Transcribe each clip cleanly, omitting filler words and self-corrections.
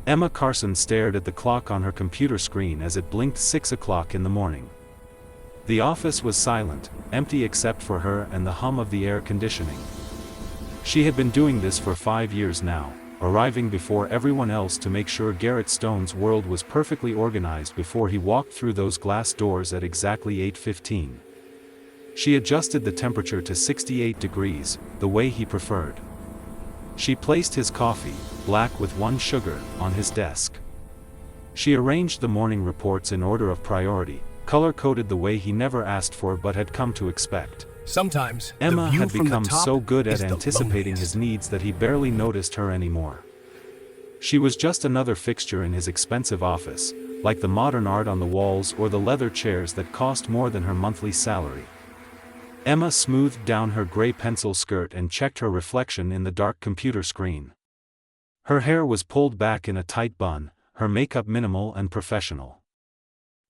Emma Carson stared at the clock on her computer screen as it blinked 6 o'clock in the morning. The office was silent, empty except for her and the hum of the air conditioning. She had been doing this for 5 years now, arriving before everyone else to make sure Garrett Stone's world was perfectly organized before he walked through those glass doors at exactly 8:15. She adjusted the temperature to 68 degrees, the way he preferred. She placed his coffee, black with 1 sugar, on his desk. She arranged the morning reports in order of priority, color-coded the way he never asked for but had come to expect. Sometimes, Emma the view had from become the top so good at is the anticipating loneliest. his needs that he barely noticed her anymore. She was just another fixture in his expensive office, like the modern art on the walls or the leather chairs that cost more than her monthly salary. Emma smoothed down her gray pencil skirt and checked her reflection in the dark computer screen. Her hair was pulled back in a tight bun, her makeup minimal and professional.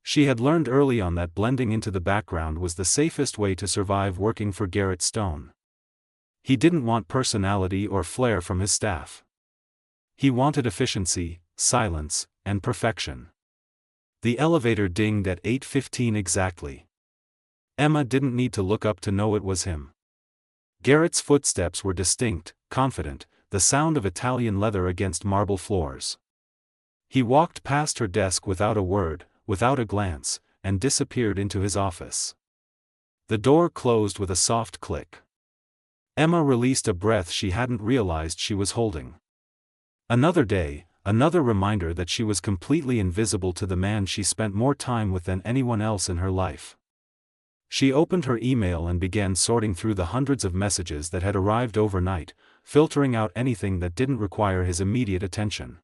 She had learned early on that blending into the background was the safest way to survive working for Garrett Stone. He didn't want personality or flair from his staff. He wanted efficiency, silence, and perfection. The elevator dinged at 8:15 exactly. Emma didn't need to look up to know it was him. Garrett's footsteps were distinct, confident, the sound of Italian leather against marble floors. He walked past her desk without a word, without a glance, and disappeared into his office. The door closed with a soft click. Emma released a breath she hadn't realized she was holding. Another day, another reminder that she was completely invisible to the man she spent more time with than anyone else in her life. She opened her email and began sorting through the hundreds of messages that had arrived overnight, filtering out anything that didn't require his immediate attention.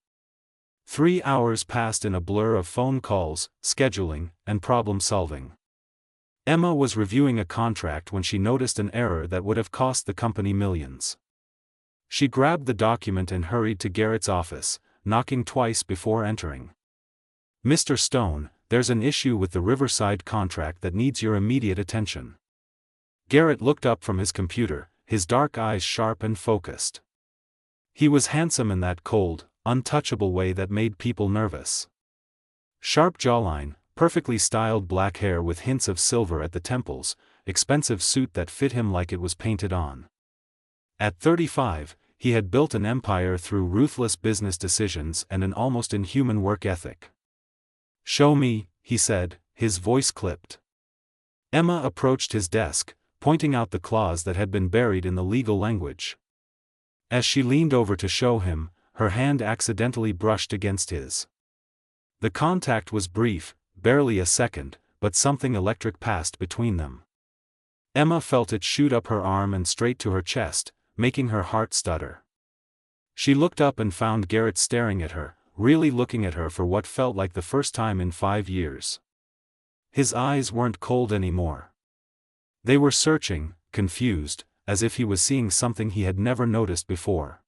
3 hours passed in a blur of phone calls, scheduling, and problem-solving. Emma was reviewing a contract when she noticed an error that would have cost the company millions. She grabbed the document and hurried to Garrett's office, knocking twice before entering. "Mr. Stone, there's an issue with the Riverside contract that needs your immediate attention." Garrett looked up from his computer, his dark eyes sharp and focused. He was handsome in that cold, untouchable way that made people nervous. Sharp jawline, perfectly styled black hair with hints of silver at the temples, expensive suit that fit him like it was painted on. At 35, he had built an empire through ruthless business decisions and an almost inhuman work ethic. "Show me," he said, his voice clipped. Emma approached his desk, pointing out the clause that had been buried in the legal language. As she leaned over to show him, her hand accidentally brushed against his. The contact was brief, barely a second, but something electric passed between them. Emma felt it shoot up her arm and straight to her chest, making her heart stutter. She looked up and found Garrett staring at her, really looking at her for what felt like the first time in 5 years. His eyes weren't cold anymore. They were searching, confused, as if he was seeing something he had never noticed before.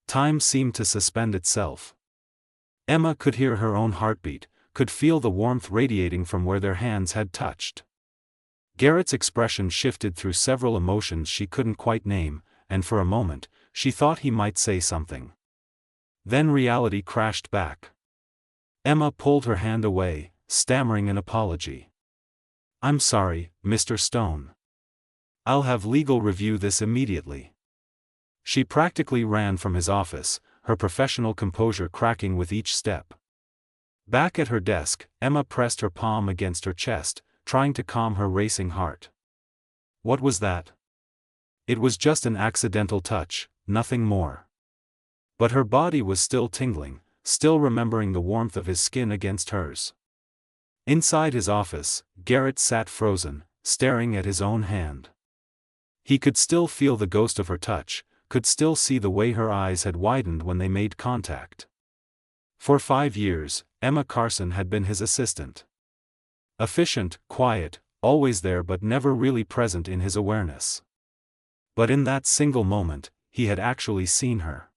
Time seemed to suspend itself. Emma could hear her own heartbeat, could feel the warmth radiating from where their hands had touched. Garrett's expression shifted through several emotions she couldn't quite name, and for a moment, she thought he might say something. Then reality crashed back. Emma pulled her hand away, stammering an apology. "I'm sorry, Mr. Stone. I'll have legal review this immediately." She practically ran from his office, her professional composure cracking with each step. Back at her desk, Emma pressed her palm against her chest, trying to calm her racing heart. What was that? It was just an accidental touch, nothing more. But her body was still tingling, still remembering the warmth of his skin against hers. Inside his office, Garrett sat frozen, staring at his own hand. He could still feel the ghost of her touch, could still see the way her eyes had widened when they made contact. For 5 years, Emma Carson had been his assistant. Efficient, quiet, always there but never really present in his awareness. But in that single moment, he had actually seen her.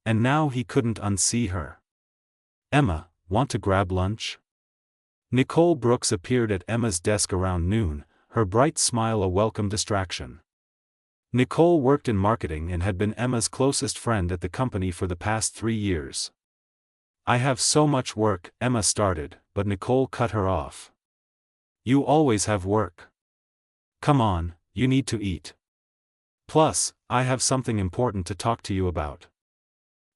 And now he couldn't unsee her. "Emma, want to grab lunch?" Nicole Brooks appeared at Emma's desk around noon, her bright smile a welcome distraction. Nicole worked in marketing and had been Emma's closest friend at the company for the past 3 years. I have so much work, Emma started, but Nicole cut her off. You always have work. Come on, you need to eat. Plus, I have something important to talk to you about.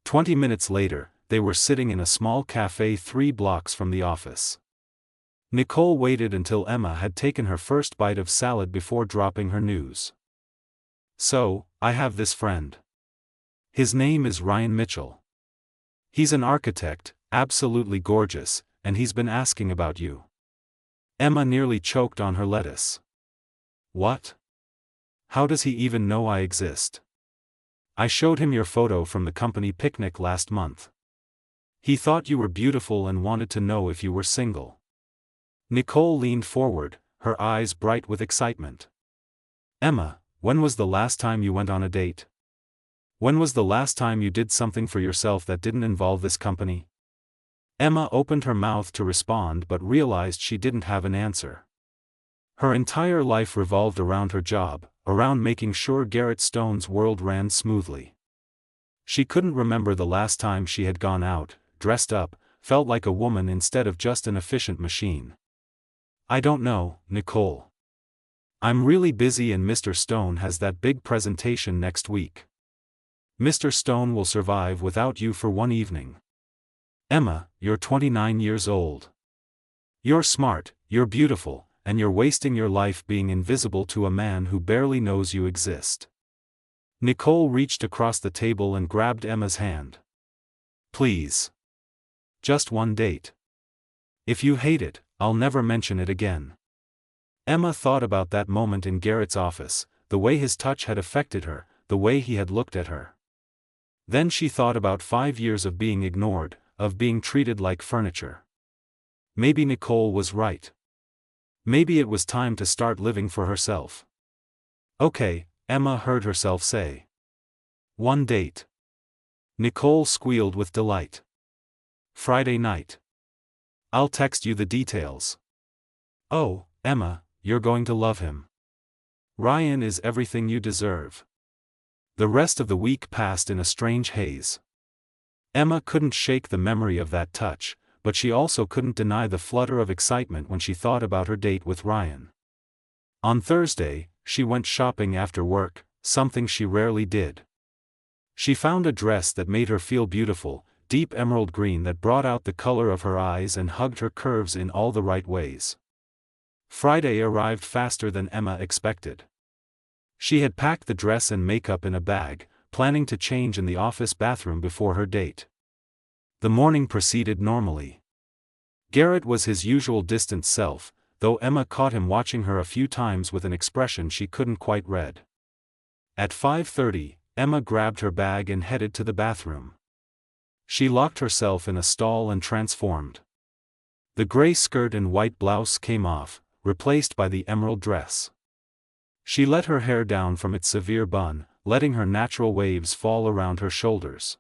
20 minutes later, they were sitting in a small cafe 3 blocks from the office. Nicole waited until Emma had taken her first bite of salad before dropping her news. So, I have this friend. His name is Ryan Mitchell. He's an architect, absolutely gorgeous, and he's been asking about you. Emma nearly choked on her lettuce. What? How does he even know I exist? I showed him your photo from the company picnic last month. He thought you were beautiful and wanted to know if you were single. Nicole leaned forward, her eyes bright with excitement. Emma, when was the last time you went on a date? When was the last time you did something for yourself that didn't involve this company? Emma opened her mouth to respond but realized she didn't have an answer. Her entire life revolved around her job, around making sure Garrett Stone's world ran smoothly. She couldn't remember the last time she had gone out, dressed up, felt like a woman instead of just an efficient machine. I don't know, Nicole. I'm really busy and Mr. Stone has that big presentation next week. Mr. Stone will survive without you for one evening. Emma, you're 29 years old. You're smart, you're beautiful, and you're wasting your life being invisible to a man who barely knows you exist. Nicole reached across the table and grabbed Emma's hand. Please. Just one date. If you hate it, I'll never mention it again. Emma thought about that moment in Garrett's office, the way his touch had affected her, the way he had looked at her. Then she thought about 5 years of being ignored, of being treated like furniture. Maybe Nicole was right. Maybe it was time to start living for herself. Okay, Emma heard herself say. One date. Nicole squealed with delight. Friday night. I'll text you the details. Oh, Emma, you're going to love him. Ryan is everything you deserve. The rest of the week passed in a strange haze. Emma couldn't shake the memory of that touch, but she also couldn't deny the flutter of excitement when she thought about her date with Ryan. On Thursday, she went shopping after work, something she rarely did. She found a dress that made her feel beautiful, deep emerald green that brought out the color of her eyes and hugged her curves in all the right ways. Friday arrived faster than Emma expected. She had packed the dress and makeup in a bag, planning to change in the office bathroom before her date. The morning proceeded normally. Garrett was his usual distant self, though Emma caught him watching her a few times with an expression she couldn't quite read. At 5:30, Emma grabbed her bag and headed to the bathroom. She locked herself in a stall and transformed. The gray skirt and white blouse came off, replaced by the emerald dress. She let her hair down from its severe bun, letting her natural waves fall around her shoulders.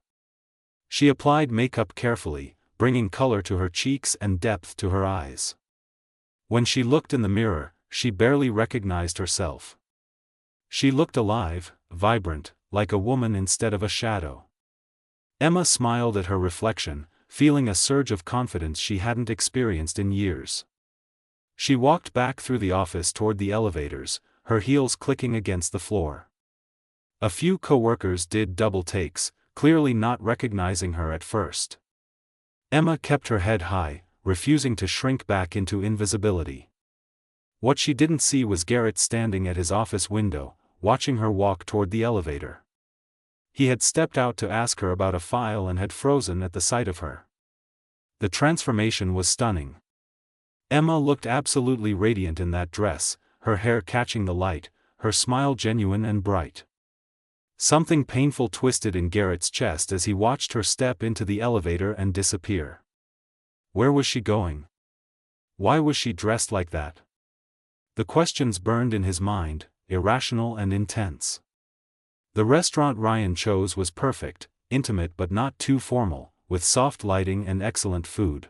She applied makeup carefully, bringing color to her cheeks and depth to her eyes. When she looked in the mirror, she barely recognized herself. She looked alive, vibrant, like a woman instead of a shadow. Emma smiled at her reflection, feeling a surge of confidence she hadn't experienced in years. She walked back through the office toward the elevators, her heels clicking against the floor. A few coworkers did double takes, clearly not recognizing her at first. Emma kept her head high, refusing to shrink back into invisibility. What she didn't see was Garrett standing at his office window, watching her walk toward the elevator. He had stepped out to ask her about a file and had frozen at the sight of her. The transformation was stunning. Emma looked absolutely radiant in that dress, her hair catching the light, her smile genuine and bright. Something painful twisted in Garrett's chest as he watched her step into the elevator and disappear. Where was she going? Why was she dressed like that? The questions burned in his mind, irrational and intense. The restaurant Ryan chose was perfect, intimate but not too formal, with soft lighting and excellent food.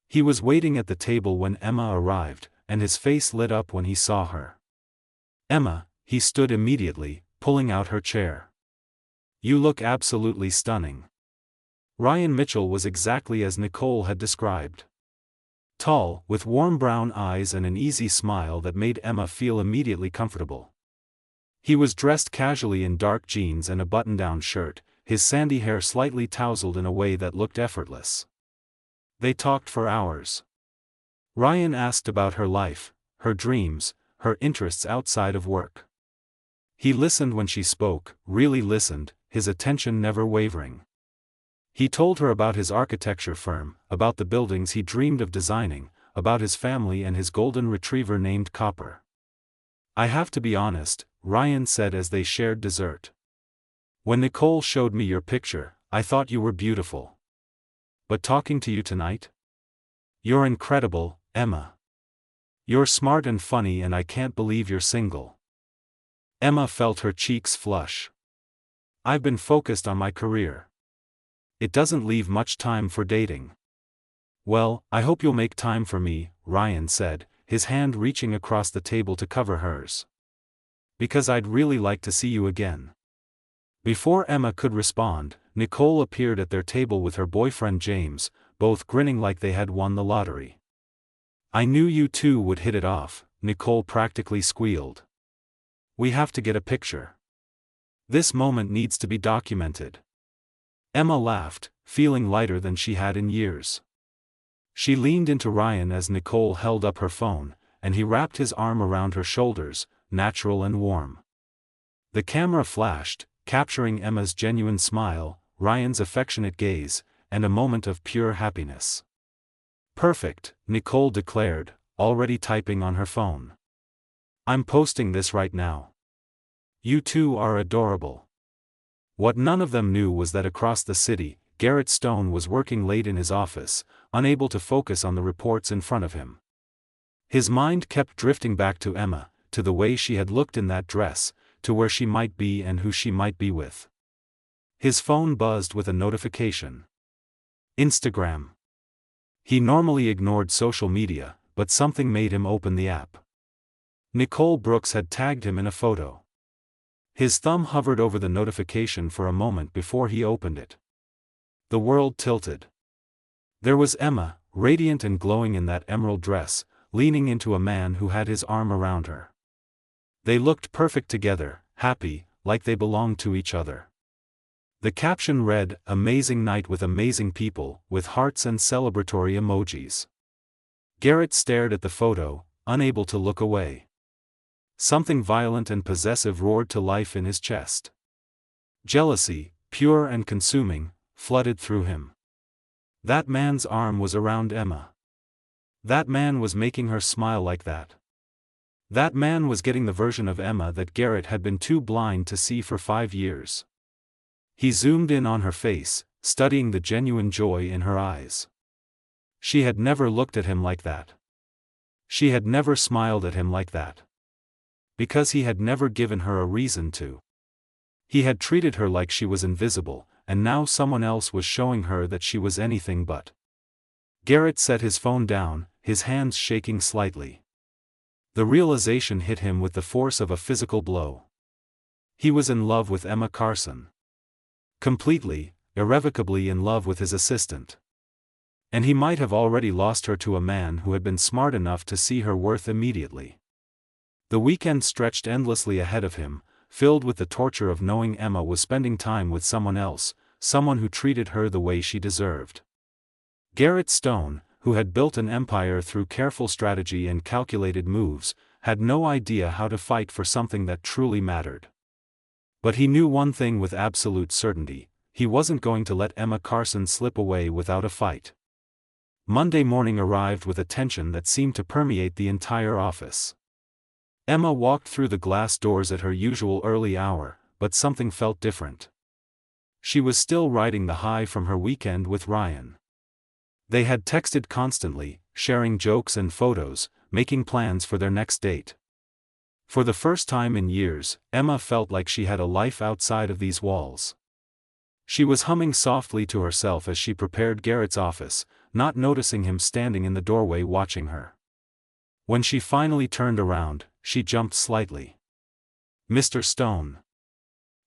He was waiting at the table when Emma arrived, and his face lit up when he saw her. Emma, he stood immediately, pulling out her chair. You look absolutely stunning. Ryan Mitchell was exactly as Nicole had described. Tall, with warm brown eyes and an easy smile that made Emma feel immediately comfortable. He was dressed casually in dark jeans and a button-down shirt, his sandy hair slightly tousled in a way that looked effortless. They talked for hours. Ryan asked about her life, her dreams, her interests outside of work. He listened when she spoke, really listened, his attention never wavering. He told her about his architecture firm, about the buildings he dreamed of designing, about his family and his golden retriever named Copper. "I have to be honest," Ryan said as they shared dessert. "When Nicole showed me your picture, I thought you were beautiful. But talking to you tonight? You're incredible, Emma. You're smart and funny and I can't believe you're single." Emma felt her cheeks flush. "I've been focused on my career. It doesn't leave much time for dating." "Well, I hope you'll make time for me," Ryan said, his hand reaching across the table to cover hers. "Because I'd really like to see you again." Before Emma could respond, Nicole appeared at their table with her boyfriend James, both grinning like they had won the lottery. "I knew you two would hit it off," Nicole practically squealed. "We have to get a picture. This moment needs to be documented." Emma laughed, feeling lighter than she had in years. She leaned into Ryan as Nicole held up her phone, and he wrapped his arm around her shoulders, natural and warm. The camera flashed, capturing Emma's genuine smile, Ryan's affectionate gaze, and a moment of pure happiness. "Perfect," Nicole declared, already typing on her phone. "I'm posting this right now. You two are adorable." What none of them knew was that across the city, Garrett Stone was working late in his office, unable to focus on the reports in front of him. His mind kept drifting back to Emma, to the way she had looked in that dress, to where she might be and who she might be with. His phone buzzed with a notification. Instagram. He normally ignored social media, but something made him open the app. Nicole Brooks had tagged him in a photo. His thumb hovered over the notification for a moment before he opened it. The world tilted. There was Emma, radiant and glowing in that emerald dress, leaning into a man who had his arm around her. They looked perfect together, happy, like they belonged to each other. The caption read, "Amazing night with amazing people," with hearts and celebratory emojis. Garrett stared at the photo, unable to look away. Something violent and possessive roared to life in his chest. Jealousy, pure and consuming, flooded through him. That man's arm was around Emma. That man was making her smile like that. That man was getting the version of Emma that Garrett had been too blind to see for 5 years. He zoomed in on her face, studying the genuine joy in her eyes. She had never looked at him like that. She had never smiled at him like that. Because he had never given her a reason to. He had treated her like she was invisible, and now someone else was showing her that she was anything but. Garrett set his phone down, his hands shaking slightly. The realization hit him with the force of a physical blow. He was in love with Emma Carson. Completely, irrevocably in love with his assistant. And he might have already lost her to a man who had been smart enough to see her worth immediately. The weekend stretched endlessly ahead of him, filled with the torture of knowing Emma was spending time with someone else, someone who treated her the way she deserved. Garrett Stone, who had built an empire through careful strategy and calculated moves, had no idea how to fight for something that truly mattered. But he knew one thing with absolute certainty: he wasn't going to let Emma Carson slip away without a fight. Monday morning arrived with a tension that seemed to permeate the entire office. Emma walked through the glass doors at her usual early hour, but something felt different. She was still riding the high from her weekend with Ryan. They had texted constantly, sharing jokes and photos, making plans for their next date. For the first time in years, Emma felt like she had a life outside of these walls. She was humming softly to herself as she prepared Garrett's office, not noticing him standing in the doorway watching her. When she finally turned around, she jumped slightly. "Mr. Stone.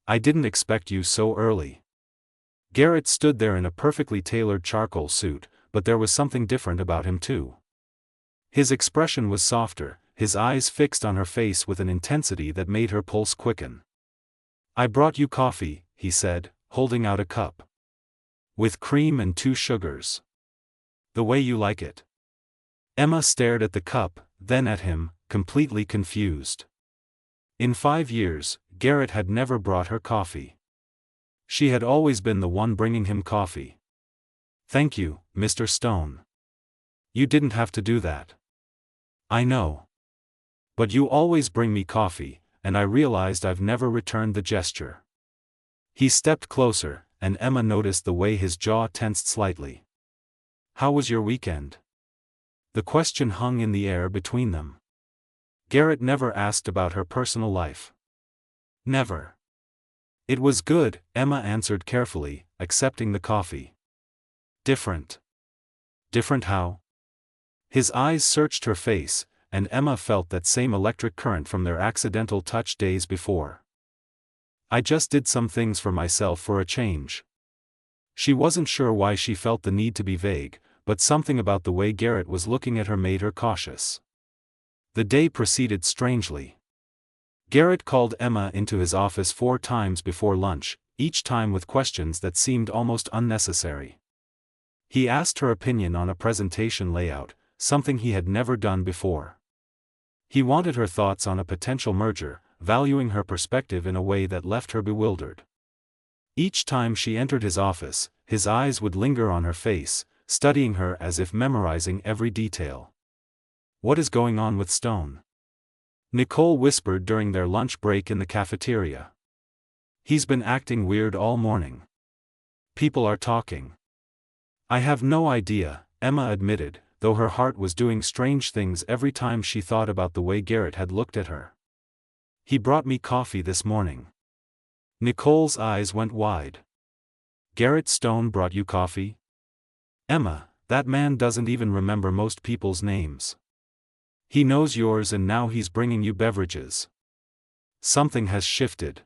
I didn't expect you so early." Garrett stood there in a perfectly tailored charcoal suit, but there was something different about him too. His expression was softer, his eyes fixed on her face with an intensity that made her pulse quicken. "I brought you coffee," he said, holding out a cup. "With cream and 2 sugars. The way you like it." Emma stared at the cup, then at him, completely confused. In 5 years, Garrett had never brought her coffee. She had always been the one bringing him coffee. "Thank you, Mr. Stone. You didn't have to do that." "I know. But you always bring me coffee, and I realized I've never returned the gesture." He stepped closer, and Emma noticed the way his jaw tensed slightly. "How was your weekend?" The question hung in the air between them. Garrett never asked about her personal life. Never. "It was good," Emma answered carefully, accepting the coffee. "Different." "Different how?" His eyes searched her face, and Emma felt that same electric current from their accidental touch days before. "I just did some things for myself for a change." She wasn't sure why she felt the need to be vague, but something about the way Garrett was looking at her made her cautious. The day proceeded strangely. Garrett called Emma into his office 4 times before lunch, each time with questions that seemed almost unnecessary. He asked her opinion on a presentation layout, something he had never done before. He wanted her thoughts on a potential merger, valuing her perspective in a way that left her bewildered. Each time she entered his office, his eyes would linger on her face, studying her as if memorizing every detail. "What is going on with Stone?" Nicole whispered during their lunch break in the cafeteria. "He's been acting weird all morning. People are talking." "I have no idea," Emma admitted, though her heart was doing strange things every time she thought about the way Garrett had looked at her. "He brought me coffee this morning." Nicole's eyes went wide. "Garrett Stone brought you coffee?" "Emma, that man doesn't even remember most people's names. He knows yours and now he's bringing you beverages. Something has shifted."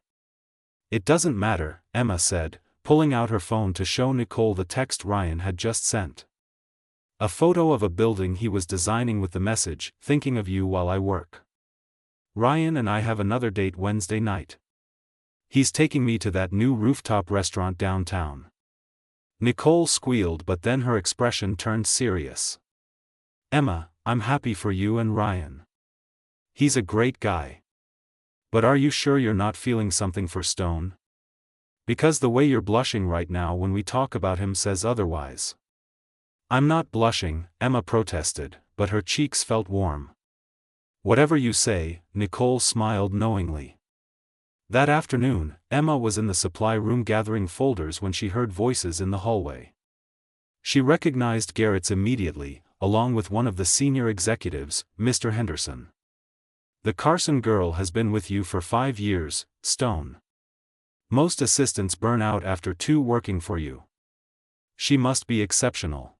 "It doesn't matter," Emma said, pulling out her phone to show Nicole the text Ryan had just sent. A photo of a building he was designing with the message, "Thinking of you while I work. Ryan and I have another date Wednesday night. He's taking me to that new rooftop restaurant downtown." Nicole squealed, but then her expression turned serious. "Emma, I'm happy for you and Ryan. He's a great guy. But are you sure you're not feeling something for Stone? Because the way you're blushing right now when we talk about him says otherwise." "I'm not blushing," Emma protested, but her cheeks felt warm. "Whatever you say," Nicole smiled knowingly. That afternoon, Emma was in the supply room gathering folders when she heard voices in the hallway. She recognized Garrett's immediately, along with one of the senior executives, Mr. Henderson. "The Carson girl has been with you for 5 years, Stone. Most assistants burn out after 2 working for you. She must be exceptional."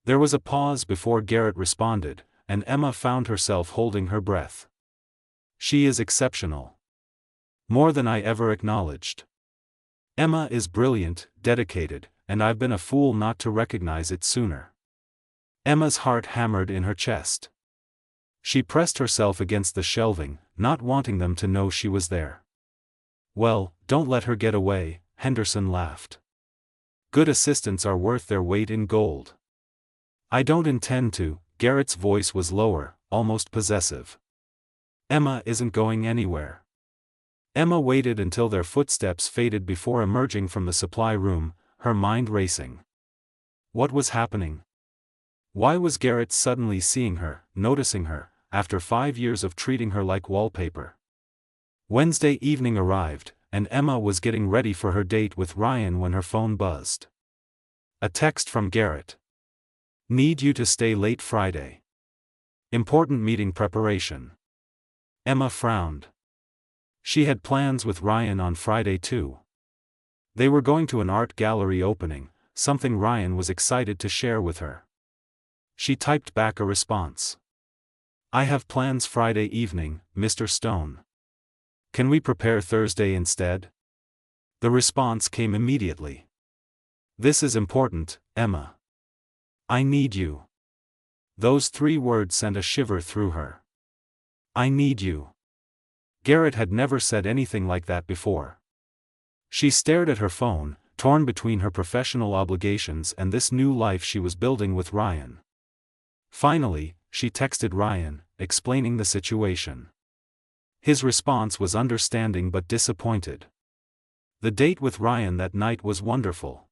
There was a pause before Garrett responded, and Emma found herself holding her breath. "She is exceptional. More than I ever acknowledged. Emma is brilliant, dedicated, and I've been a fool not to recognize it sooner." Emma's heart hammered in her chest. She pressed herself against the shelving, not wanting them to know she was there. "Well, don't let her get away," Henderson laughed. "Good assistants are worth their weight in gold." "I don't intend to," Garrett's voice was lower, almost possessive. "Emma isn't going anywhere." Emma waited until their footsteps faded before emerging from the supply room, her mind racing. What was happening? Why was Garrett suddenly seeing her, noticing her, after 5 years of treating her like wallpaper? Wednesday evening arrived, and Emma was getting ready for her date with Ryan when her phone buzzed. A text from Garrett. "Need you to stay late Friday. Important meeting preparation." Emma frowned. She had plans with Ryan on Friday too. They were going to an art gallery opening, something Ryan was excited to share with her. She typed back a response. "I have plans Friday evening, Mr. Stone. Can we prepare Thursday instead?" The response came immediately. This is important, Emma. I need you. Those 3 words sent a shiver through her. I need you. Garrett had never said anything like that before. She stared at her phone, torn between her professional obligations and this new life she was building with Ryan. Finally, she texted Ryan, explaining the situation. His response was understanding but disappointed. The date with Ryan that night was wonderful.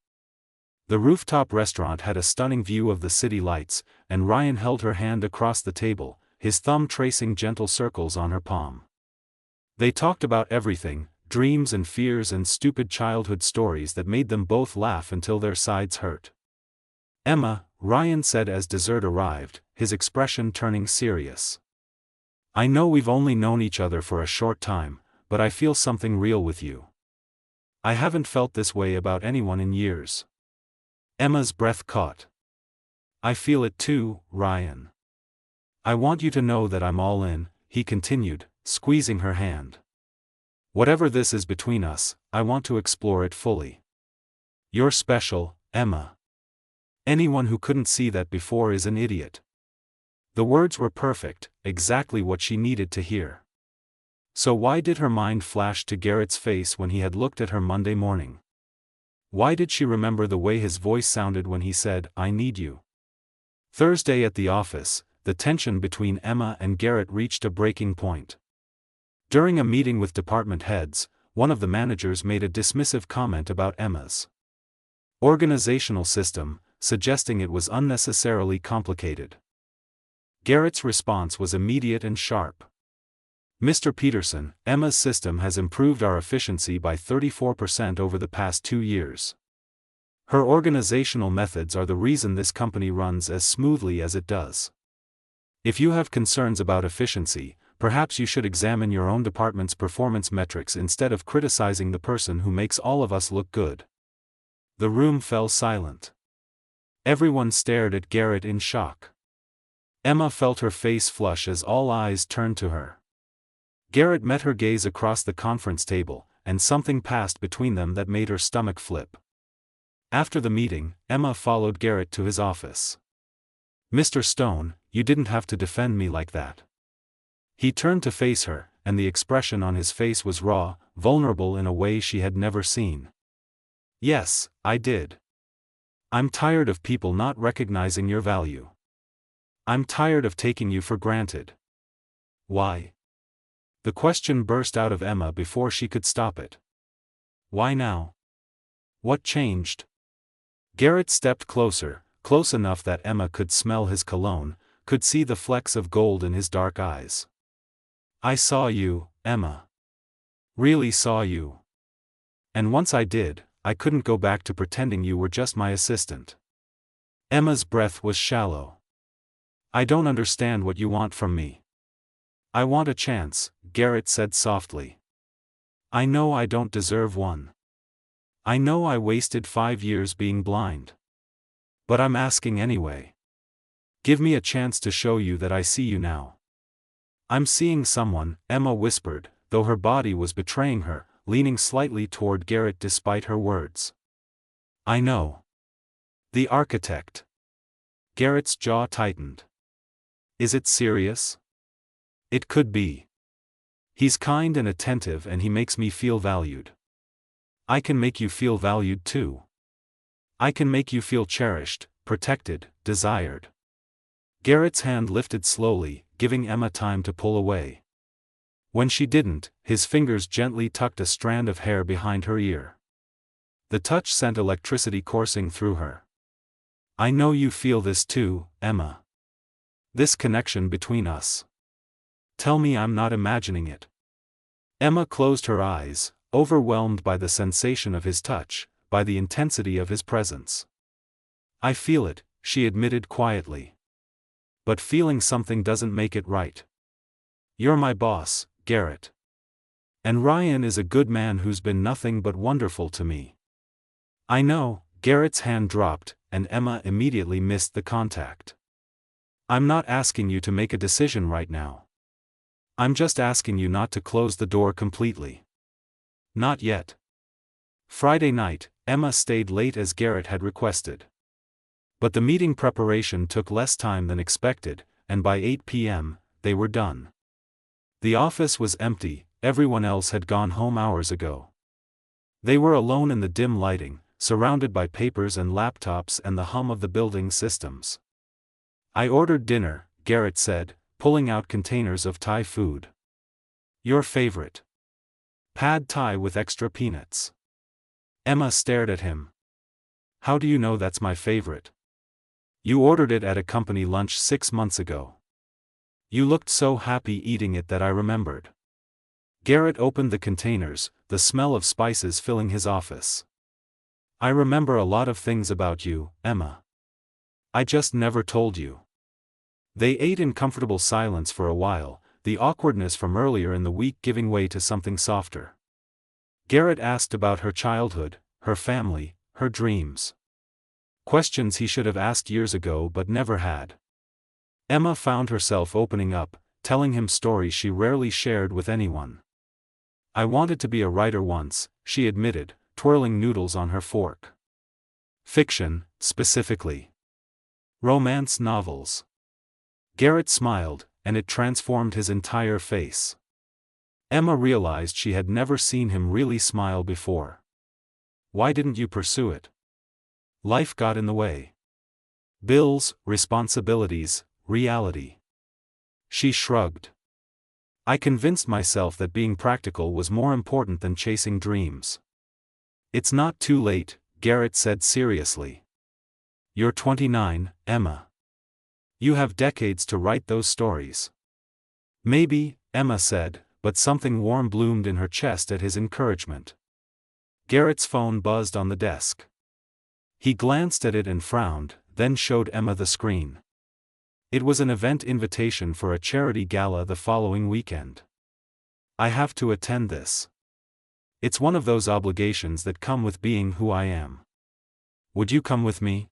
The rooftop restaurant had a stunning view of the city lights, and Ryan held her hand across the table, his thumb tracing gentle circles on her palm. They talked about everything, dreams and fears and stupid childhood stories that made them both laugh until their sides hurt. Emma, Ryan said as dessert arrived, his expression turning serious. I know we've only known each other for a short time, but I feel something real with you. I haven't felt this way about anyone in years. Emma's breath caught. I feel it too, Ryan. I want you to know that I'm all in, he continued, squeezing her hand. Whatever this is between us, I want to explore it fully. You're special, Emma. Anyone who couldn't see that before is an idiot. The words were perfect, exactly what she needed to hear. So why did her mind flash to Garrett's face when he had looked at her Monday morning? Why did she remember the way his voice sounded when he said, I need you? Thursday at the office, the tension between Emma and Garrett reached a breaking point. During a meeting with department heads, one of the managers made a dismissive comment about Emma's organizational system, suggesting it was unnecessarily complicated. Garrett's response was immediate and sharp. Mr. Peterson, Emma's system has improved our efficiency by 34% over the past 2 years. Her organizational methods are the reason this company runs as smoothly as it does. If you have concerns about efficiency, perhaps you should examine your own department's performance metrics instead of criticizing the person who makes all of us look good. The room fell silent. Everyone stared at Garrett in shock. Emma felt her face flush as all eyes turned to her. Garrett met her gaze across the conference table, and something passed between them that made her stomach flip. After the meeting, Emma followed Garrett to his office. Mr. Stone, you didn't have to defend me like that. He turned to face her, and the expression on his face was raw, vulnerable in a way she had never seen. Yes, I did. I'm tired of people not recognizing your value. I'm tired of taking you for granted. Why? The question burst out of Emma before she could stop it. Why now? What changed? Garrett stepped closer, close enough that Emma could smell his cologne, could see the flecks of gold in his dark eyes. I saw you, Emma. Really saw you. And once I did, I couldn't go back to pretending you were just my assistant. Emma's breath was shallow. I don't understand what you want from me. I want a chance, Garrett said softly. I know I don't deserve one. I know I wasted 5 years being blind. But I'm asking anyway. Give me a chance to show you that I see you now. I'm seeing someone, Emma whispered, though her body was betraying her, leaning slightly toward Garrett despite her words. I know. The architect. Garrett's jaw tightened. Is it serious? It could be. He's kind and attentive and he makes me feel valued. I can make you feel valued too. I can make you feel cherished, protected, desired. Garrett's hand lifted slowly, giving Emma time to pull away. When she didn't, his fingers gently tucked a strand of hair behind her ear. The touch sent electricity coursing through her. I know you feel this too, Emma. This connection between us. Tell me I'm not imagining it. Emma closed her eyes, overwhelmed by the sensation of his touch, by the intensity of his presence. I feel it, she admitted quietly. But feeling something doesn't make it right. You're my boss, Garrett. And Ryan is a good man who's been nothing but wonderful to me. I know, Garrett's hand dropped, and Emma immediately missed the contact. I'm not asking you to make a decision right now. I'm just asking you not to close the door completely. Not yet. Friday night, Emma stayed late as Garrett had requested. But the meeting preparation took less time than expected, and by 8 p.m., they were done. The office was empty, everyone else had gone home hours ago. They were alone in the dim lighting, surrounded by papers and laptops and the hum of the building's systems. "I ordered dinner," Garrett said, pulling out containers of Thai food. "Your favorite. Pad Thai with extra peanuts." Emma stared at him. "How do you know that's my favorite? You ordered it at a company lunch 6 months ago. You looked so happy eating it that I remembered." Garrett opened the containers, the smell of spices filling his office. "I remember a lot of things about you, Emma. I just never told you." They ate in comfortable silence for a while, the awkwardness from earlier in the week giving way to something softer. Garrett asked about her childhood, her family, her dreams. Questions he should have asked years ago but never had. Emma found herself opening up, telling him stories she rarely shared with anyone. "I wanted to be a writer once," she admitted, twirling noodles on her fork. "Fiction, specifically. Romance novels." Garrett smiled, and it transformed his entire face. Emma realized she had never seen him really smile before. "Why didn't you pursue it?" "Life got in the way. Bills, responsibilities, reality." She shrugged. "I convinced myself that being practical was more important than chasing dreams." "It's not too late," Garrett said seriously. "You're 29, Emma. You have decades to write those stories." "Maybe," Emma said, but something warm bloomed in her chest at his encouragement. Garrett's phone buzzed on the desk. He glanced at it and frowned, then showed Emma the screen. It was an event invitation for a charity gala the following weekend. "I have to attend this. It's one of those obligations that come with being who I am. Would you come with me?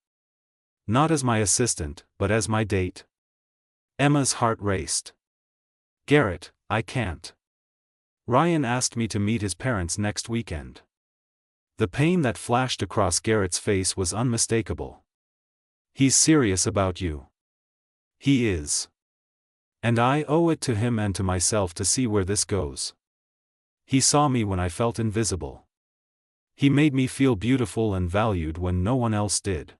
Not as my assistant, but as my date." Emma's heart raced. "Garrett, I can't. Ryan asked me to meet his parents next weekend." The pain that flashed across Garrett's face was unmistakable. "He's serious about you." "He is. And I owe it to him and to myself to see where this goes. He saw me when I felt invisible. He made me feel beautiful and valued when no one else did."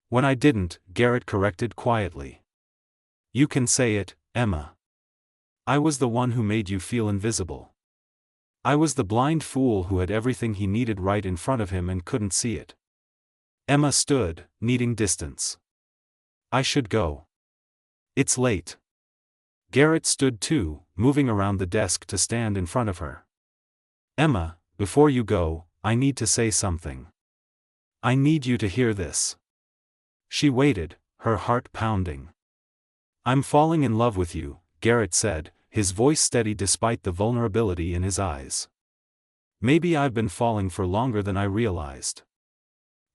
"When I didn't," Garrett corrected quietly. "You can say it, Emma. I was the one who made you feel invisible. I was the blind fool who had everything he needed right in front of him and couldn't see it." Emma stood, needing distance. "I should go. It's late." Garrett stood too, moving around the desk to stand in front of her. "Emma, before you go, I need to say something. I need you to hear this." She waited, her heart pounding. "I'm falling in love with you," Garrett said, his voice steady despite the vulnerability in his eyes. "Maybe I've been falling for longer than I realized.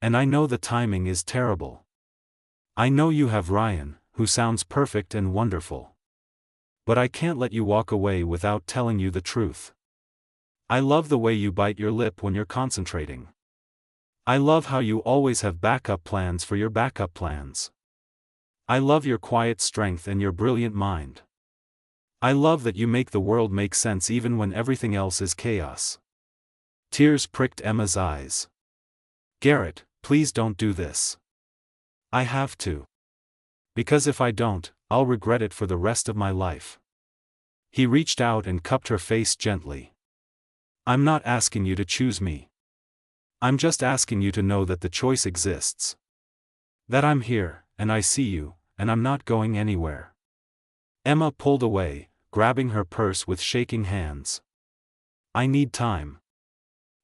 And I know the timing is terrible. I know you have Ryan, who sounds perfect and wonderful. But I can't let you walk away without telling you the truth. I love the way you bite your lip when you're concentrating. I love how you always have backup plans for your backup plans. I love your quiet strength and your brilliant mind. I love that you make the world make sense even when everything else is chaos." Tears pricked Emma's eyes. "Garrett, please don't do this. I have to. Because if I don't, I'll regret it for the rest of my life." He reached out and cupped her face gently. "I'm not asking you to choose me. I'm just asking you to know that the choice exists. That I'm here, and I see you, and I'm not going anywhere." Emma pulled away, grabbing her purse with shaking hands. "I need time.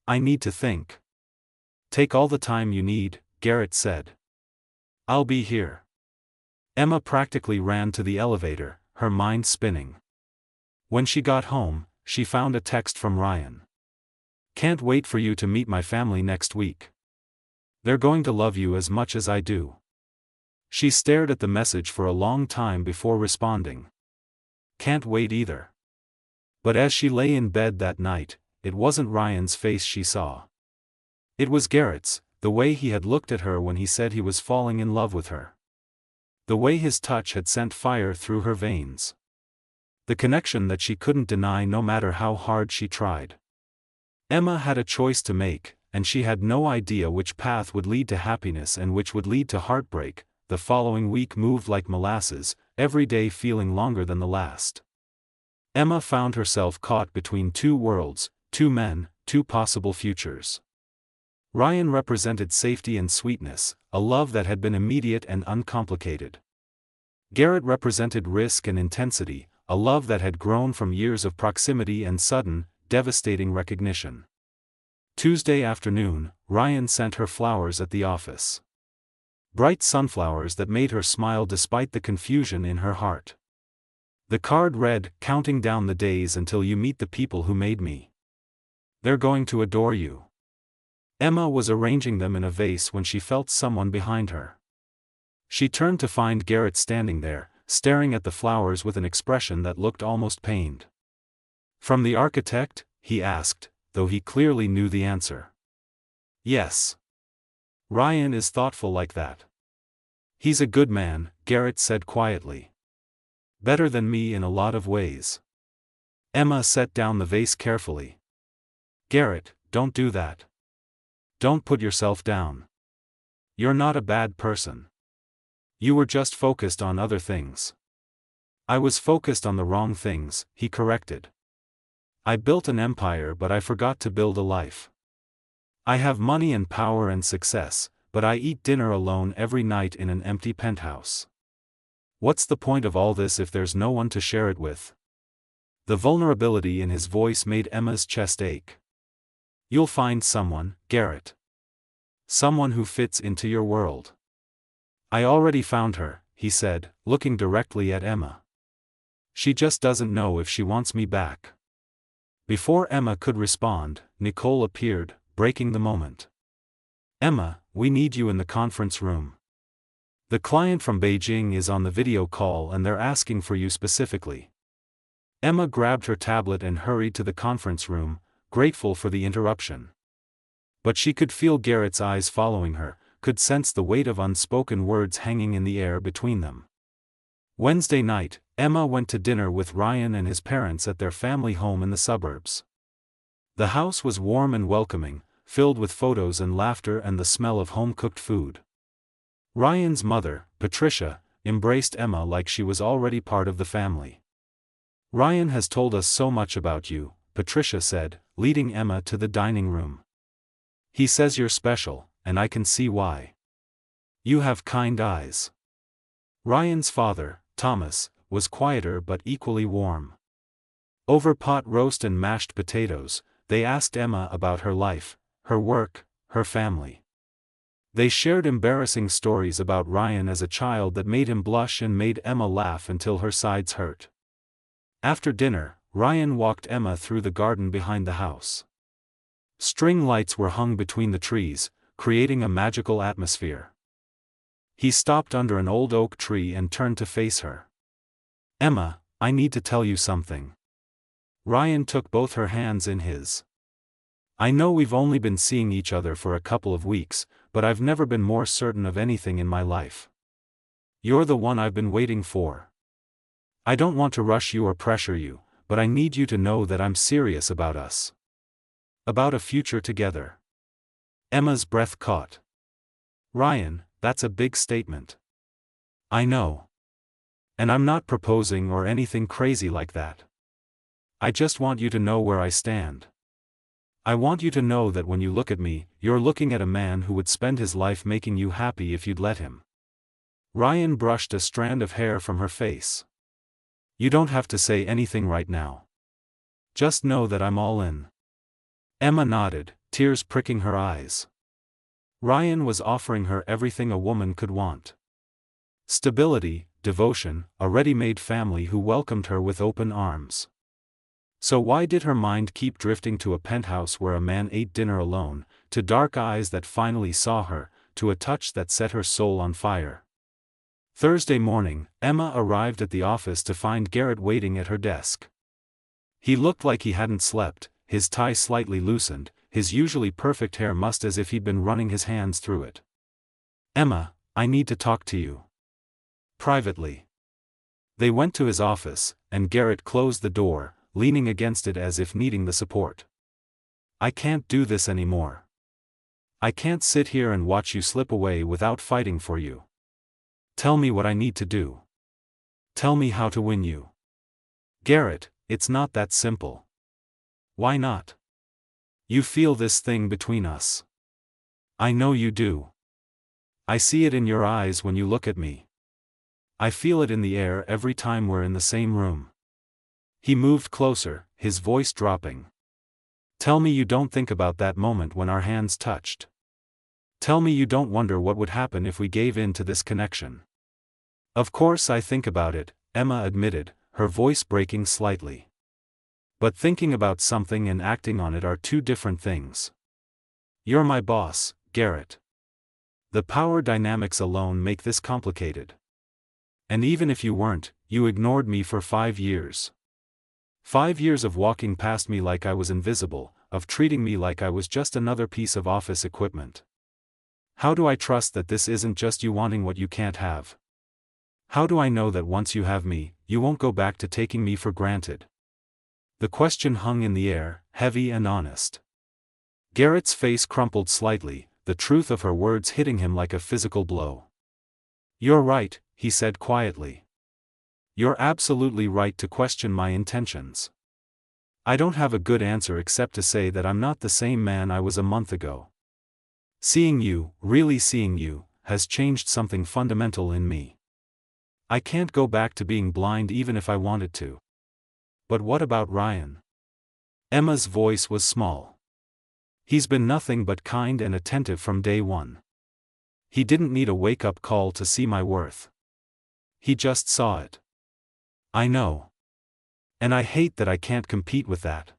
I need to think." "Take all the time you need," Garrett said. "I'll be here." Emma practically ran to the elevator, her mind spinning. When she got home, she found a text from Ryan. "Can't wait for you to meet my family next week. They're going to love you as much as I do." She stared at the message for a long time before responding. "Can't wait either." But as she lay in bed that night, it wasn't Ryan's face she saw. It was Garrett's, the way he had looked at her when he said he was falling in love with her. The way his touch had sent fire through her veins. The connection that she couldn't deny no matter how hard she tried. Emma had a choice to make, and she had no idea which path would lead to happiness and which would lead to heartbreak. The following week moved like molasses, every day feeling longer than the last. Emma found herself caught between two worlds, two men, two possible futures. Ryan represented safety and sweetness, a love that had been immediate and uncomplicated. Garrett represented risk and intensity, a love that had grown from years of proximity and sudden, devastating recognition. Tuesday afternoon, Ryan sent her flowers at the office. Bright sunflowers that made her smile despite the confusion in her heart. The card read, "Counting down the days until you meet the people who made me. They're going to adore you." Emma was arranging them in a vase when she felt someone behind her. She turned to find Garrett standing there, staring at the flowers with an expression that looked almost pained. "From the architect?" he asked, though he clearly knew the answer. "Yes. Ryan is thoughtful like that. He's a good man," Garrett said quietly. "Better than me in a lot of ways." Emma set down the vase carefully. "Garrett, don't do that. Don't put yourself down. You're not a bad person. You were just focused on other things." "I was focused on the wrong things," he corrected. "I built an empire but I forgot to build a life. I have money and power and success, but I eat dinner alone every night in an empty penthouse. What's the point of all this if there's no one to share it with?" The vulnerability in his voice made Emma's chest ache. "You'll find someone, Garrett. Someone who fits into your world." "I already found her," he said, looking directly at Emma. "She just doesn't know if she wants me back." Before Emma could respond, Nicole appeared, breaking the moment. "Emma, we need you in the conference room. The client from Beijing is on the video call and they're asking for you specifically." Emma grabbed her tablet and hurried to the conference room, grateful for the interruption. But she could feel Garrett's eyes following her, could sense the weight of unspoken words hanging in the air between them. Wednesday night, Emma went to dinner with Ryan and his parents at their family home in the suburbs. The house was warm and welcoming, filled with photos and laughter and the smell of home-cooked food. Ryan's mother, Patricia, embraced Emma like she was already part of the family. "Ryan has told us so much about you," Patricia said, leading Emma to the dining room. "He says you're special, and I can see why. You have kind eyes." Ryan's father, Thomas, was quieter but equally warm. Over pot roast and mashed potatoes, they asked Emma about her life, her work, her family. They shared embarrassing stories about Ryan as a child that made him blush and made Emma laugh until her sides hurt. After dinner, Ryan walked Emma through the garden behind the house. String lights were hung between the trees, creating a magical atmosphere. He stopped under an old oak tree and turned to face her. "Emma, I need to tell you something." Ryan took both her hands in his. "I know we've only been seeing each other for a couple of weeks, but I've never been more certain of anything in my life. You're the one I've been waiting for. I don't want to rush you or pressure you, but I need you to know that I'm serious about us. About a future together." Emma's breath caught. "Ryan, that's a big statement." "I know. And I'm not proposing or anything crazy like that. I just want you to know where I stand. I want you to know that when you look at me, you're looking at a man who would spend his life making you happy if you'd let him." Ryan brushed a strand of hair from her face. "You don't have to say anything right now. Just know that I'm all in." Emma nodded, tears pricking her eyes. Ryan was offering her everything a woman could want. Stability, devotion, a ready-made family who welcomed her with open arms. So why did her mind keep drifting to a penthouse where a man ate dinner alone, to dark eyes that finally saw her, to a touch that set her soul on fire? Thursday morning, Emma arrived at the office to find Garrett waiting at her desk. He looked like he hadn't slept, his tie slightly loosened, his usually perfect hair mussed as if he'd been running his hands through it. "Emma, I need to talk to you. Privately." They went to his office, and Garrett closed the door, leaning against it as if needing the support. "I can't do this anymore. I can't sit here and watch you slip away without fighting for you. Tell me what I need to do. Tell me how to win you." "Garrett, it's not that simple." "Why not? You feel this thing between us. I know you do. I see it in your eyes when you look at me. I feel it in the air every time we're in the same room." He moved closer, his voice dropping. "Tell me you don't think about that moment when our hands touched. Tell me you don't wonder what would happen if we gave in to this connection." "Of course I think about it," Emma admitted, her voice breaking slightly. "But thinking about something and acting on it are two different things. You're my boss, Garrett. The power dynamics alone make this complicated. And even if you weren't, you ignored me for 5 years. 5 years of walking past me like I was invisible, of treating me like I was just another piece of office equipment. How do I trust that this isn't just you wanting what you can't have? How do I know that once you have me, you won't go back to taking me for granted?" The question hung in the air, heavy and honest. Garrett's face crumpled slightly, the truth of her words hitting him like a physical blow. "You're right," he said quietly. "You're absolutely right to question my intentions. I don't have a good answer except to say that I'm not the same man I was a month ago. Seeing you, really seeing you, has changed something fundamental in me. I can't go back to being blind even if I wanted to." "But what about Ryan?" Emma's voice was small. "He's been nothing but kind and attentive from day one. He didn't need a wake-up call to see my worth. He just saw it. I know. And I hate that I can't compete with that.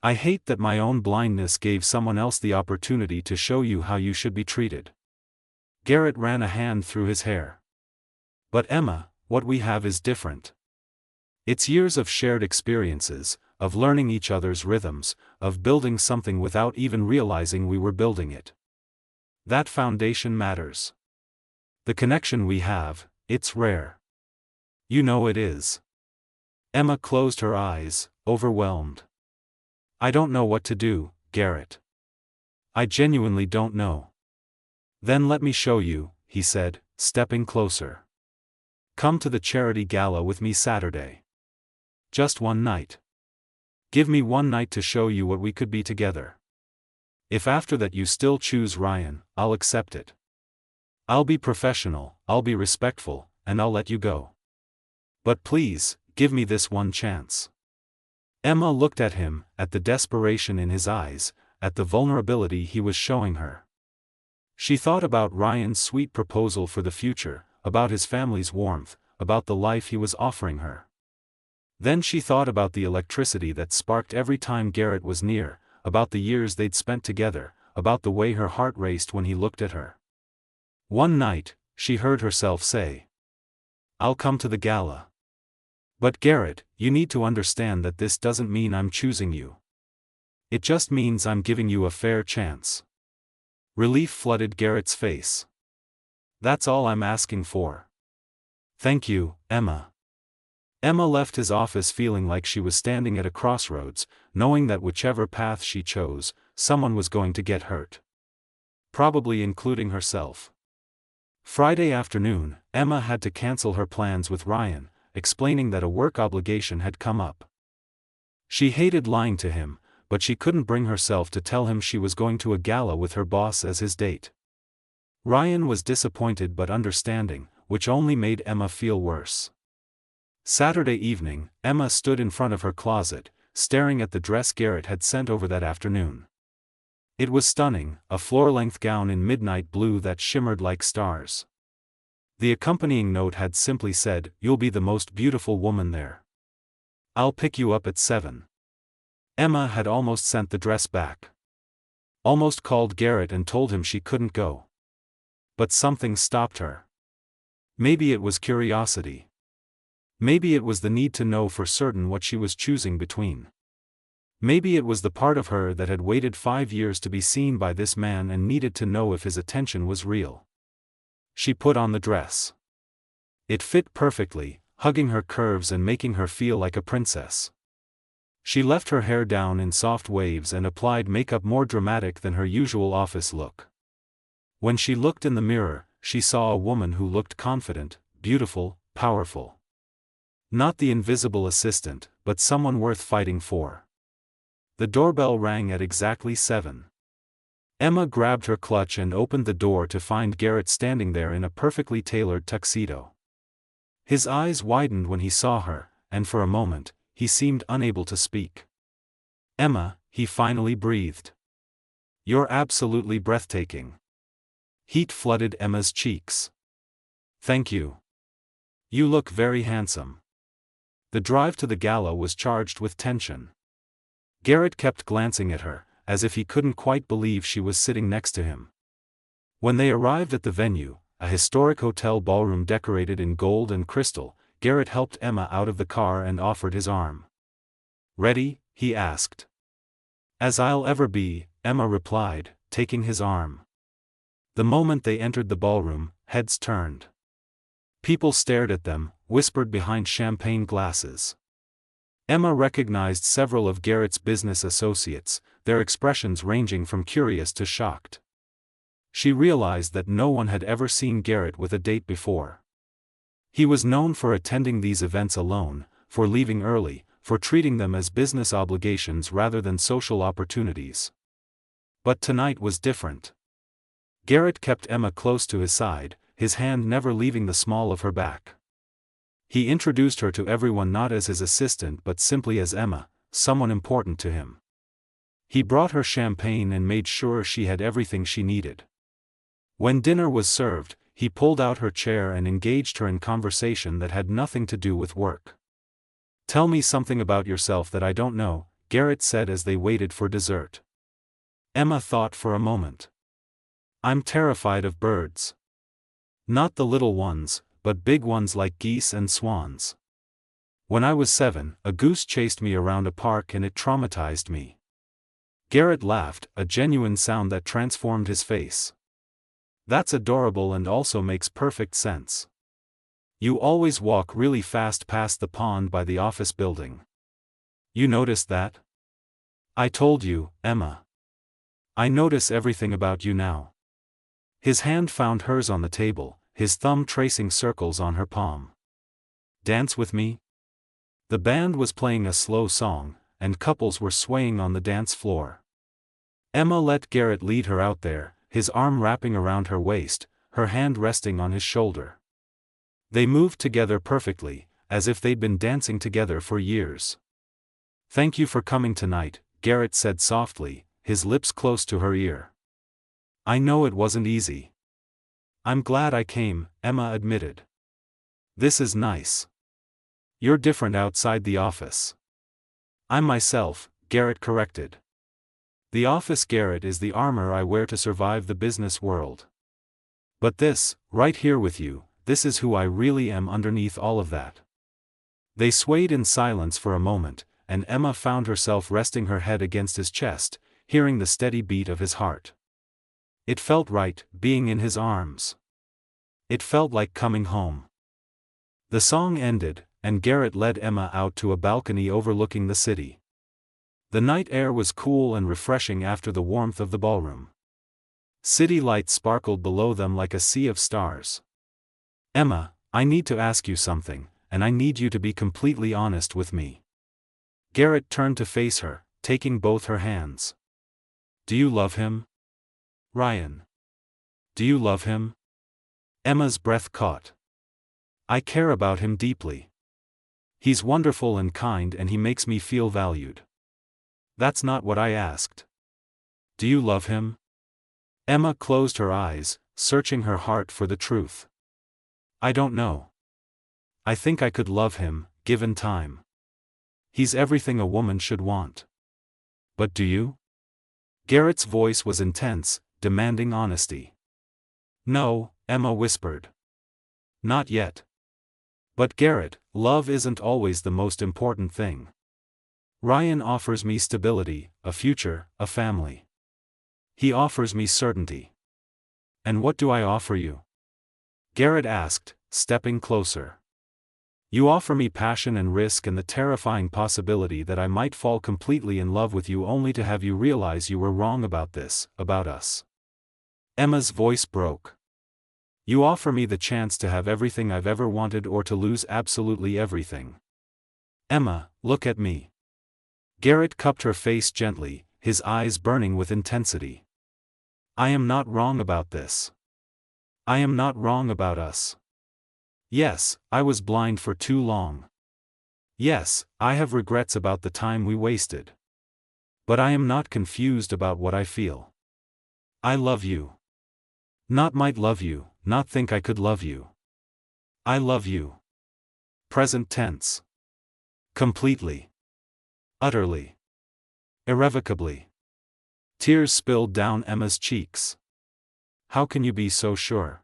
I hate that my own blindness gave someone else the opportunity to show you how you should be treated." Garrett ran a hand through his hair. "But Emma, what we have is different. It's years of shared experiences, of learning each other's rhythms, of building something without even realizing we were building it. That foundation matters. The connection we have, it's rare. You know it is." Emma closed her eyes, overwhelmed. "I don't know what to do, Garrett. I genuinely don't know." "Then let me show you," he said, stepping closer. "Come to the charity gala with me Saturday. Just one night. Give me one night to show you what we could be together. If after that you still choose Ryan, I'll accept it. I'll be professional, I'll be respectful, and I'll let you go. But please, give me this one chance." Emma looked at him, at the desperation in his eyes, at the vulnerability he was showing her. She thought about Ryan's sweet proposal for the future, about his family's warmth, about the life he was offering her. Then she thought about the electricity that sparked every time Garrett was near, about the years they'd spent together, about the way her heart raced when he looked at her. One night, she heard herself say, "I'll come to the gala. But Garrett, you need to understand that this doesn't mean I'm choosing you. It just means I'm giving you a fair chance." Relief flooded Garrett's face. "That's all I'm asking for." "Thank you, Emma." Emma left his office feeling like she was standing at a crossroads, knowing that whichever path she chose, someone was going to get hurt. Probably including herself. Friday afternoon, Emma had to cancel her plans with Ryan, explaining that a work obligation had come up. She hated lying to him, but she couldn't bring herself to tell him she was going to a gala with her boss as his date. Ryan was disappointed but understanding, which only made Emma feel worse. Saturday evening, Emma stood in front of her closet, staring at the dress Garrett had sent over that afternoon. It was stunning, a floor-length gown in midnight blue that shimmered like stars. The accompanying note had simply said, "You'll be the most beautiful woman there. I'll pick you up at 7. Emma had almost sent the dress back. Almost called Garrett and told him she couldn't go. But something stopped her. Maybe it was curiosity. Maybe it was the need to know for certain what she was choosing between. Maybe it was the part of her that had waited 5 years to be seen by this man and needed to know if his attention was real. She put on the dress. It fit perfectly, hugging her curves and making her feel like a princess. She left her hair down in soft waves and applied makeup more dramatic than her usual office look. When she looked in the mirror, she saw a woman who looked confident, beautiful, powerful. Not the invisible assistant, but someone worth fighting for. The doorbell rang at exactly 7. Emma grabbed her clutch and opened the door to find Garrett standing there in a perfectly tailored tuxedo. His eyes widened when he saw her, and for a moment, he seemed unable to speak. "Emma," he finally breathed. "You're absolutely breathtaking." Heat flooded Emma's cheeks. "Thank you. You look very handsome." The drive to the gala was charged with tension. Garrett kept glancing at her, as if he couldn't quite believe she was sitting next to him. When they arrived at the venue, a historic hotel ballroom decorated in gold and crystal, Garrett helped Emma out of the car and offered his arm. "Ready?" he asked. "As I'll ever be," Emma replied, taking his arm. The moment they entered the ballroom, heads turned. People stared at them, whispered behind champagne glasses. Emma recognized several of Garrett's business associates, their expressions ranging from curious to shocked. She realized that no one had ever seen Garrett with a date before. He was known for attending these events alone, for leaving early, for treating them as business obligations rather than social opportunities. But tonight was different. Garrett kept Emma close to his side, his hand never leaving the small of her back. He introduced her to everyone not as his assistant but simply as Emma, someone important to him. He brought her champagne and made sure she had everything she needed. When dinner was served, he pulled out her chair and engaged her in conversation that had nothing to do with work. "Tell me something about yourself that I don't know," Garrett said as they waited for dessert. Emma thought for a moment. "I'm terrified of birds. Not the little ones, but big ones like geese and swans. When I was 7, a goose chased me around a park and it traumatized me." Garrett laughed, a genuine sound that transformed his face. "That's adorable and also makes perfect sense. You always walk really fast past the pond by the office building. You noticed that?" "I told you, Emma. I notice everything about you now." His hand found hers on the table, his thumb tracing circles on her palm. "Dance with me?" The band was playing a slow song, and couples were swaying on the dance floor. Emma let Garrett lead her out there, his arm wrapping around her waist, her hand resting on his shoulder. They moved together perfectly, as if they'd been dancing together for years. "Thank you for coming tonight," Garrett said softly, his lips close to her ear. "I know it wasn't easy." "I'm glad I came," Emma admitted. "This is nice. You're different outside the office." "I'm myself," Garrett corrected. "The office Garrett is the armor I wear to survive the business world. But this, right here with you, this is who I really am underneath all of that." They swayed in silence for a moment, and Emma found herself resting her head against his chest, hearing the steady beat of his heart. It felt right, being in his arms. It felt like coming home. The song ended, and Garrett led Emma out to a balcony overlooking the city. The night air was cool and refreshing after the warmth of the ballroom. City lights sparkled below them like a sea of stars. "Emma, I need to ask you something, and I need you to be completely honest with me." Garrett turned to face her, taking both her hands. "Do you love him? Ryan. Do you love him?" Emma's breath caught. "I care about him deeply. He's wonderful and kind and he makes me feel valued." "That's not what I asked. Do you love him?" Emma closed her eyes, searching her heart for the truth. "I don't know. I think I could love him, given time. He's everything a woman should want. But do you?" Garrett's voice was intense, demanding honesty. "No," Emma whispered. "Not yet. But Garrett, love isn't always the most important thing. Ryan offers me stability, a future, a family. He offers me certainty. And what do I offer you? Garrett asked, stepping closer. You offer me passion and risk and the terrifying possibility that I might fall completely in love with you only to have you realize you were wrong about this, about us. Emma's voice broke. You offer me the chance to have everything I've ever wanted or to lose absolutely everything. Emma, look at me. Garrett cupped her face gently, his eyes burning with intensity. I am not wrong about this. I am not wrong about us. Yes, I was blind for too long. Yes, I have regrets about the time we wasted. But I am not confused about what I feel. I love you. Not might love you, not think I could love you. I love you. Present tense. Completely. Utterly. Irrevocably. Tears spilled down Emma's cheeks. How can you be so sure?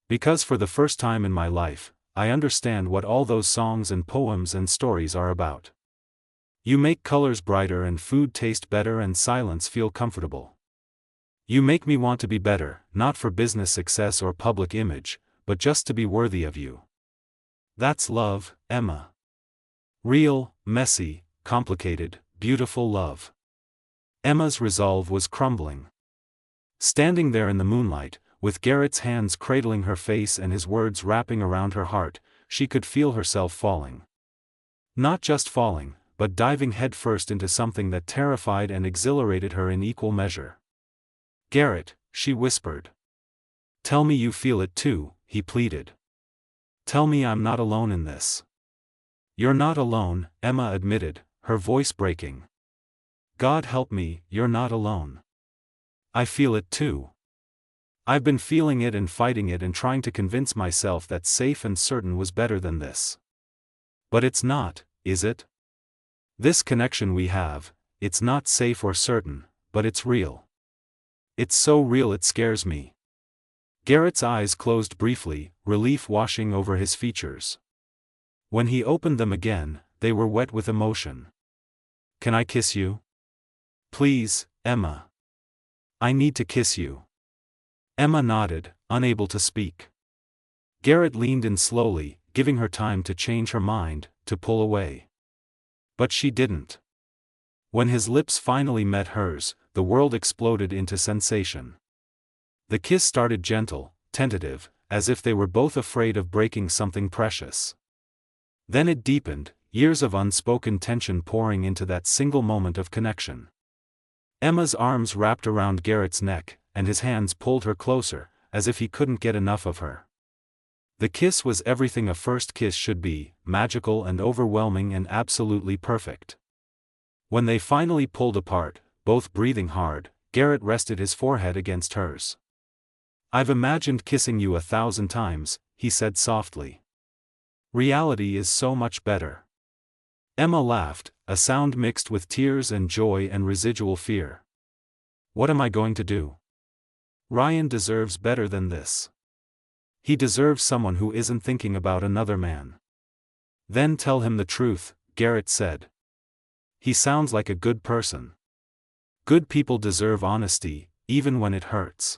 Because for the first time in my life, I understand what all those songs and poems and stories are about. You make colors brighter and food taste better and silence feel comfortable. You make me want to be better, not for business success or public image, but just to be worthy of you. That's love, Emma. Real, messy, complicated, beautiful love. Emma's resolve was crumbling. Standing there in the moonlight, with Garrett's hands cradling her face and his words wrapping around her heart, she could feel herself falling. Not just falling, but diving headfirst into something that terrified and exhilarated her in equal measure. Garrett, she whispered. Tell me you feel it too, he pleaded. Tell me I'm not alone in this. You're not alone, Emma admitted, her voice breaking. God help me, you're not alone. I feel it too. I've been feeling it and fighting it and trying to convince myself that safe and certain was better than this. But it's not, is it? This connection we have, it's not safe or certain, but it's real. It's so real it scares me. Garrett's eyes closed briefly, relief washing over his features. When he opened them again, they were wet with emotion. Can I kiss you? Please, Emma. I need to kiss you. Emma nodded, unable to speak. Garrett leaned in slowly, giving her time to change her mind, to pull away. But she didn't. When his lips finally met hers, the world exploded into sensation. The kiss started gentle, tentative, as if they were both afraid of breaking something precious. Then it deepened, years of unspoken tension pouring into that single moment of connection. Emma's arms wrapped around Garrett's neck, and his hands pulled her closer, as if he couldn't get enough of her. The kiss was everything a first kiss should be, magical and overwhelming and absolutely perfect. When they finally pulled apart, both breathing hard, Garrett rested his forehead against hers. I've imagined kissing you 1,000 times, he said softly. Reality is so much better. Emma laughed, a sound mixed with tears and joy and residual fear. What am I going to do? Ryan deserves better than this. He deserves someone who isn't thinking about another man. Then tell him the truth, Garrett said. He sounds like a good person. Good people deserve honesty, even when it hurts.